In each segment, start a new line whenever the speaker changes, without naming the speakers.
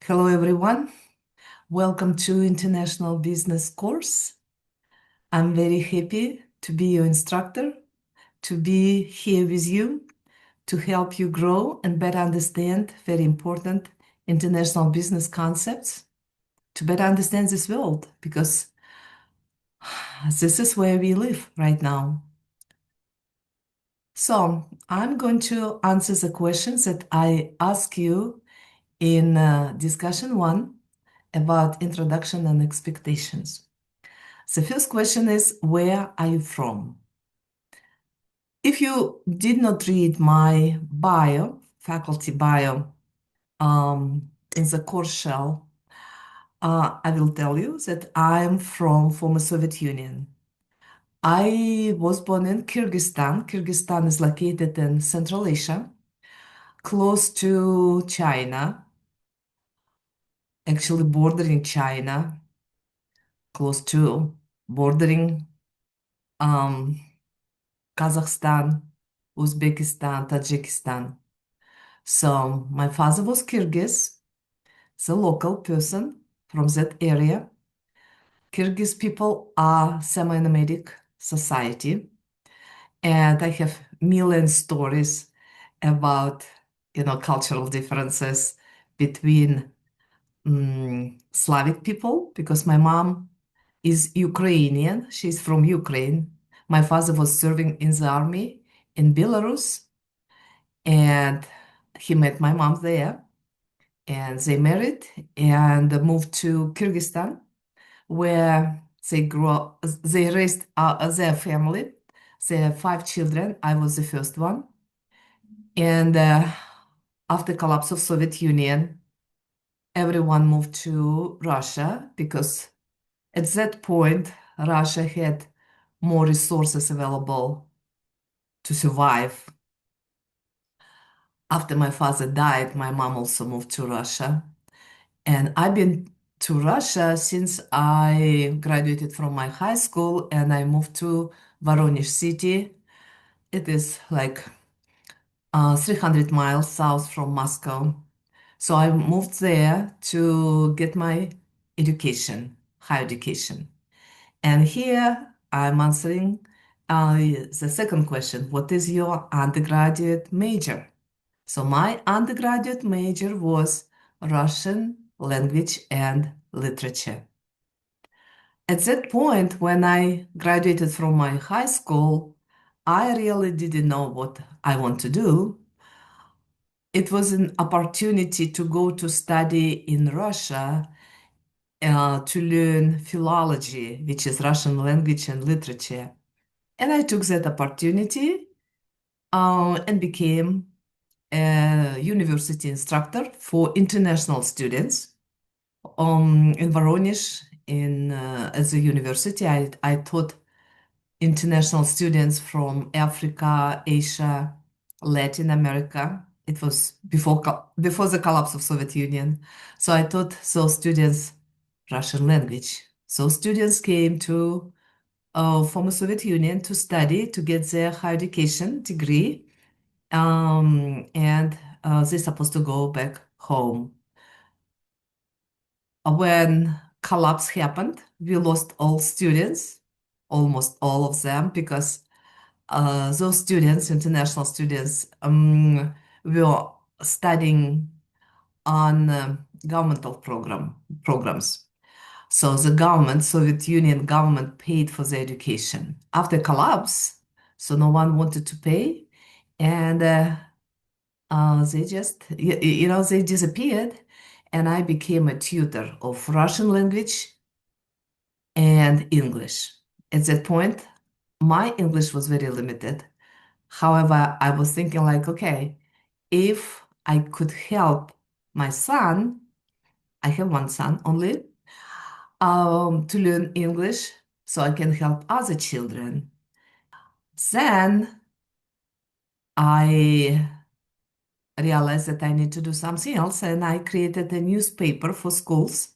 Hello, everyone. Welcome to International Business course. I'm very happy to be your instructor, to be here with you, to help you grow and better understand very important international business concepts, to better understand this world, because this is where we live right now. So I'm going to answer the questions that I ask you in discussion one about introduction and expectations. The first question is, where are you from? If you did not read my bio, faculty bio, in the course shell, I will tell you that I'm from former Soviet Union. I was born in Kyrgyzstan. Kyrgyzstan is located in Central Asia, close to China, actually bordering China, close to bordering um, Kazakhstan, Uzbekistan, Tajikistan. So my father was Kyrgyz, the local person from that area. Kyrgyz people are semi-nomadic society, and I have million stories about, cultural differences between Slavic people, because my mom is Ukrainian. She's from Ukraine. My father was serving in the army in Belarus, and he met my mom there, and they married and moved to Kyrgyzstan, where they grew up. They raised their family. They have five children. I was the first one. And after collapse of Soviet Union, everyone moved to Russia because at that point, Russia had more resources available to survive. After my father died, my mom also moved to Russia. And I've been to Russia since I graduated from my high school and I moved to Voronezh city. It is like 300 miles south from Moscow. So I moved there to get my education, higher education. And here I'm answering the second question. What is your undergraduate major? So my undergraduate major was Russian language and literature. At that point, when I graduated from my high school, I really didn't know what I want to do. It was an opportunity to go to study in Russia to learn philology, which is Russian language and literature. And I took that opportunity and became a university instructor for international students. In Voronezh, as a university, I taught international students from Africa, Asia, Latin America. It was before the collapse of Soviet Union. So I taught those students Russian language. So students came to former Soviet Union to study, to get their higher education degree, and they're supposed to go back home. When collapse happened, we lost all students, almost all of them, because those students, international students, were studying on governmental programs. So the government, Soviet Union government, paid for their education. After collapse, so no one wanted to pay, and they just, they disappeared, and I became a tutor of Russian language and English. At that point, my English was very limited. However, I was thinking like, okay, if I could help my son, I have one son only, to learn English so I can help other children. Then I realized that I need to do something else, and I created a newspaper for schools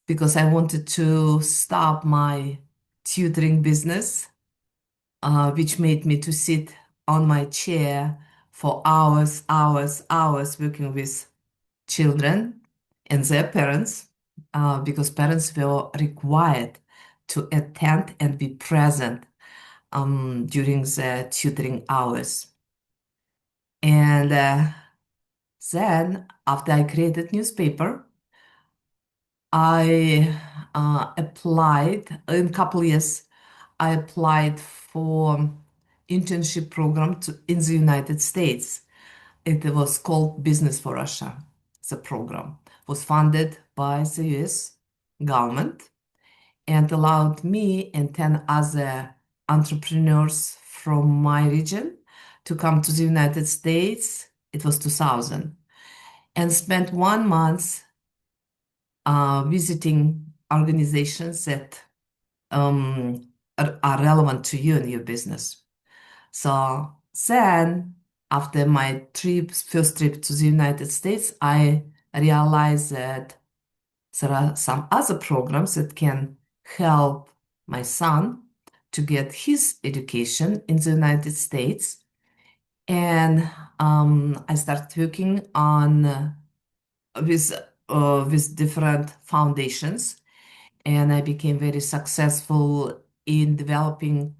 because I wanted to stop my tutoring business, which made me to sit on my chair for hours, hours, hours working with children. and their parents, because parents were required to attend and be present during the tutoring hours. And then, after I created newspaper, I applied in a couple years. I applied for internship program in the United States. It was called Business for Russia. The program was funded by the US government and allowed me and 10 other entrepreneurs from my region to come to the United States. It was 2000 and spent 1 month visiting organizations that are relevant to you and your business. So then, after my first trip to the United States, I realized that there are some other programs that can help my son to get his education in the United States. And I started working on with different foundations, and I became very successful in developing.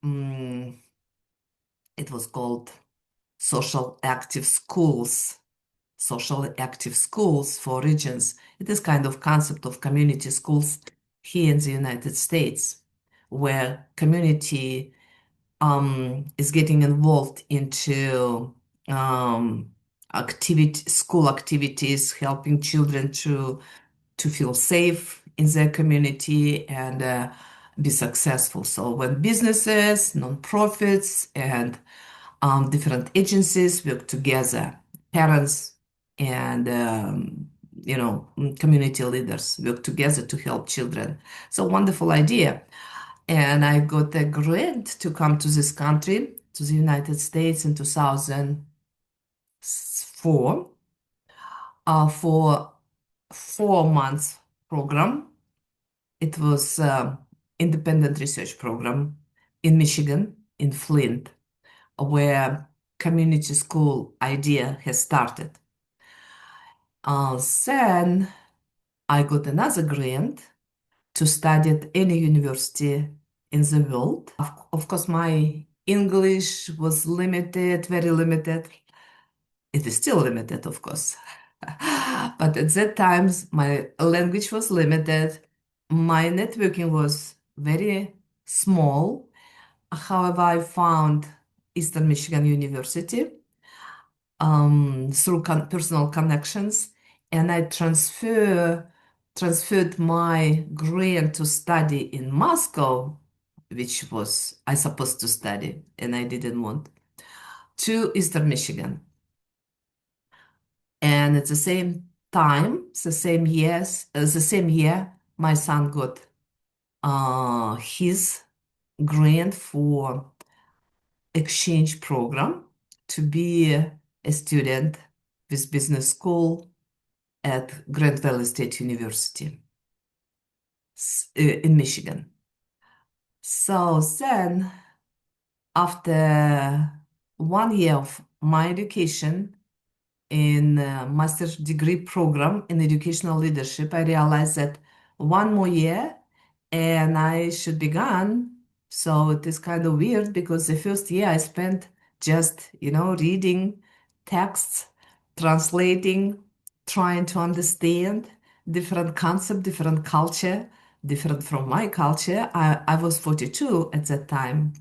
um, it was called social active schools, social active schools for regions. It is kind of concept of community schools here in the United States, where community is getting involved into school activities, helping children to feel safe in their community and be successful. So when businesses, nonprofits, and different agencies work together, parents and community leaders work together to help children. So wonderful idea. And I got a grant to come to this country, to the United States in 2004 for 4 months program. It was independent research program in Michigan, in Flint, where community school idea has started. Then I got another grant to study at any university in the world. Of course, my English was limited, very limited. It is still limited, of course. But at that time, my language was limited. My networking was very small. However, I found Eastern Michigan University through personal connections, and I transferred my grant to study in Moscow, which was I supposed to study, and I didn't want, to Eastern Michigan. And at the same time, the same year, my son got his grant for exchange program to be a student with business school at Grand Valley State University in Michigan. So then, after 1 year of my education in a master's degree program in educational leadership, I realized that 1 more year and I should be gone. So it is kind of weird because the first year I spent just, reading texts, translating, trying to understand different concept, different culture, different from my culture. I was 42 at that time.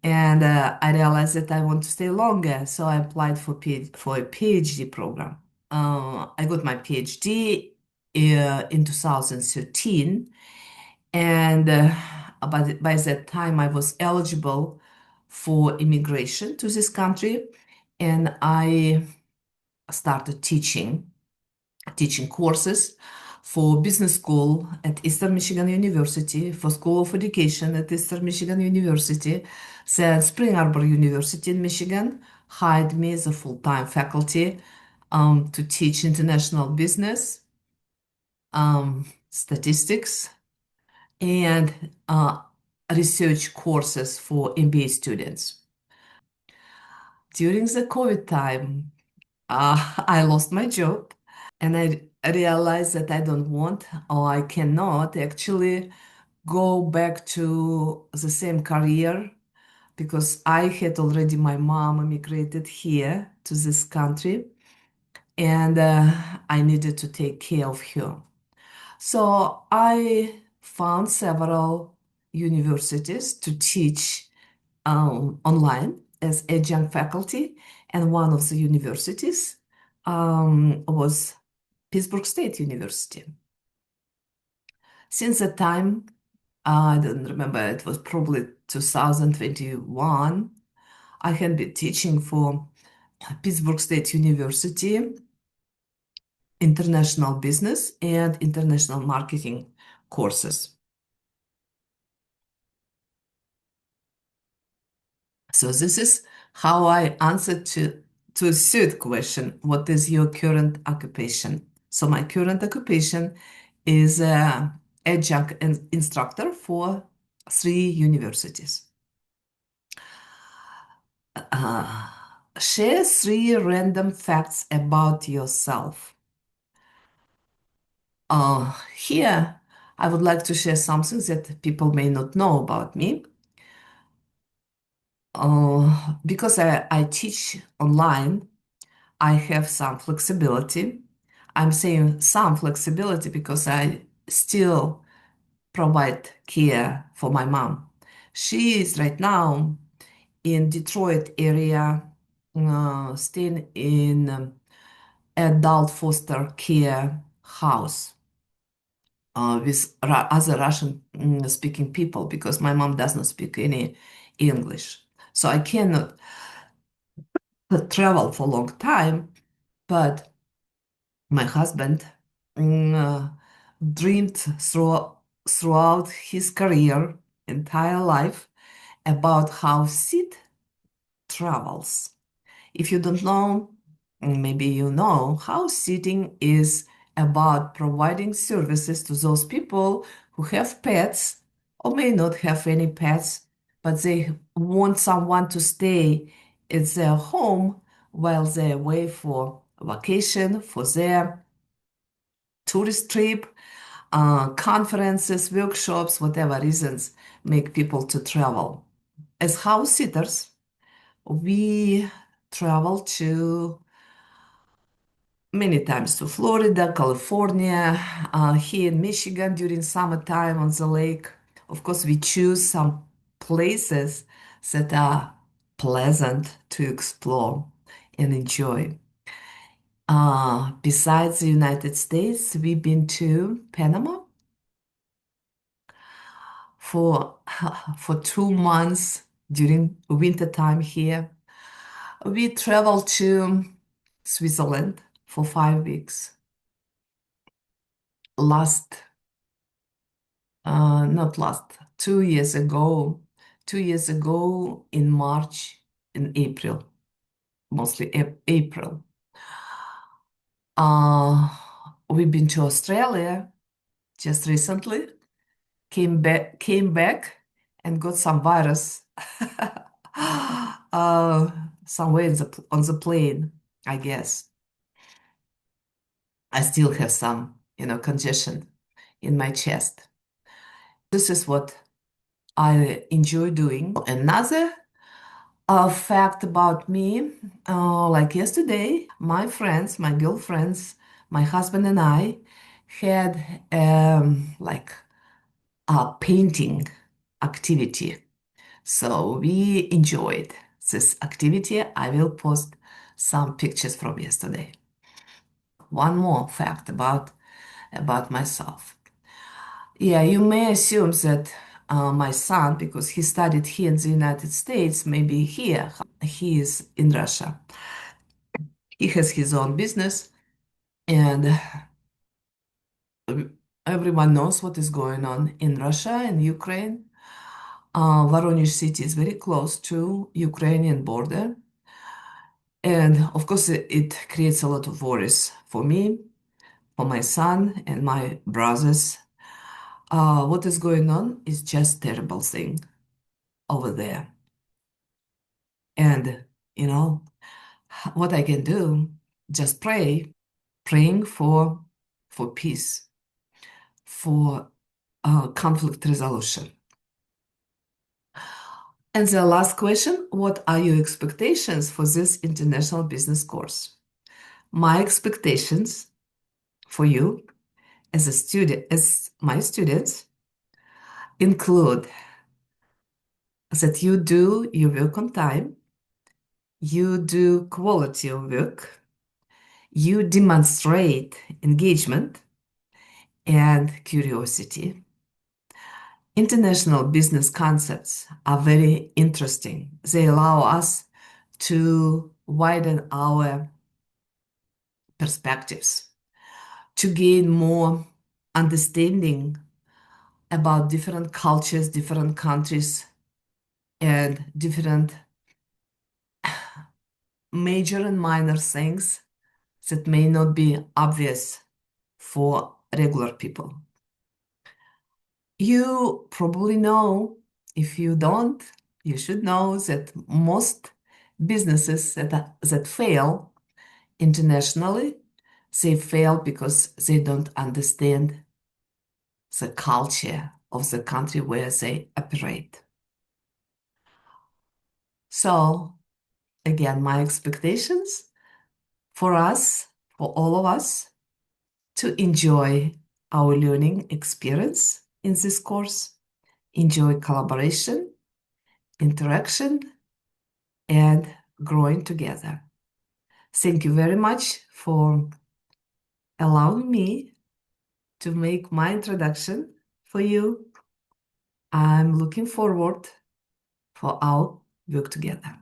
And I realized that I want to stay longer, so I applied for a PhD program. I got my PhD in 2013, and by that time I was eligible for immigration to this country, and I started teaching courses for business school at Eastern Michigan University, for School of Education at Eastern Michigan University. Then Spring Arbor University in Michigan hired me as a full-time faculty to teach international business, statistics, and research courses for MBA students. During the COVID time, I lost my job. And I realized that I don't want or I cannot actually go back to the same career because I had already my mom immigrated here to this country and I needed to take care of her. So I found several universities to teach online as adjunct faculty, and one of the universities was Pittsburg State University. Since that time, I don't remember, it was probably 2021, I had been teaching for Pittsburg State University international business and international marketing courses. So this is how I answered to a third question. What is your current occupation? So my current occupation is adjunct instructor for 3 universities. Uh, Share 3 random facts about yourself. Here, I would like to share something that people may not know about me. Because I teach online, I have some flexibility. I'm saying some flexibility because I still provide care for my mom. She is right now in Detroit area, staying in adult foster care house with other Russian speaking people because my mom does not speak any English. So I cannot travel for a long time, but my husband mm, uh, dreamed throughout his career, entire life, about how Sid travels. If you don't know, maybe you know, house sitting is about providing services to those people who have pets or may not have any pets, but they want someone to stay at their home while they're away for vacation, for their tourist trip, conferences, workshops, whatever reasons make people to travel. As house sitters, we travel to many times to Florida, California, here in Michigan during summertime on the lake. Of course, we choose some places that are pleasant to explore and enjoy. Besides the United States, we've been to Panama for for 2 months during winter time here. We traveled to Switzerland for 5 weeks. Last, not last, 2 years ago, 2 years ago in March, in April, mostly April. Uh, we've been to Australia just recently, came back and got some virus somewhere on the plane, I guess. I still have some, congestion in my chest. This is what I enjoy doing. Another fact about me, like yesterday, my friends, my girlfriends, my husband and I had like a painting activity. So we enjoyed this activity. I will post some pictures from yesterday. One more fact about myself. Yeah, you may assume that my son, because he studied here in the United States, maybe here, he is in Russia. He has his own business, and everyone knows what is going on in Russia and Ukraine. Voronezh city is very close to Ukrainian border, and of course, it creates a lot of worries for me, for my son, and my brothers. What is going on is just terrible thing over there. And, you know, what I can do, just pray praying for peace, for conflict resolution. And the last question, what are your expectations for this international business course? My expectations for you as a student, as my students, include that you do your work on time, you do quality of work, you demonstrate engagement and curiosity. International business concepts are very interesting. They allow us to widen our perspectives, to gain more understanding about different cultures, different countries, and different major and minor things that may not be obvious for regular people. You probably know, if you don't, you should know that most businesses that fail internationally, they fail because they don't understand the culture of the country where they operate. So, again, my expectations for us, for all of us, to enjoy our learning experience in this course, enjoy collaboration, interaction, and growing together. Thank you very much for allowing me to make my introduction for you. I'm looking forward for our work together.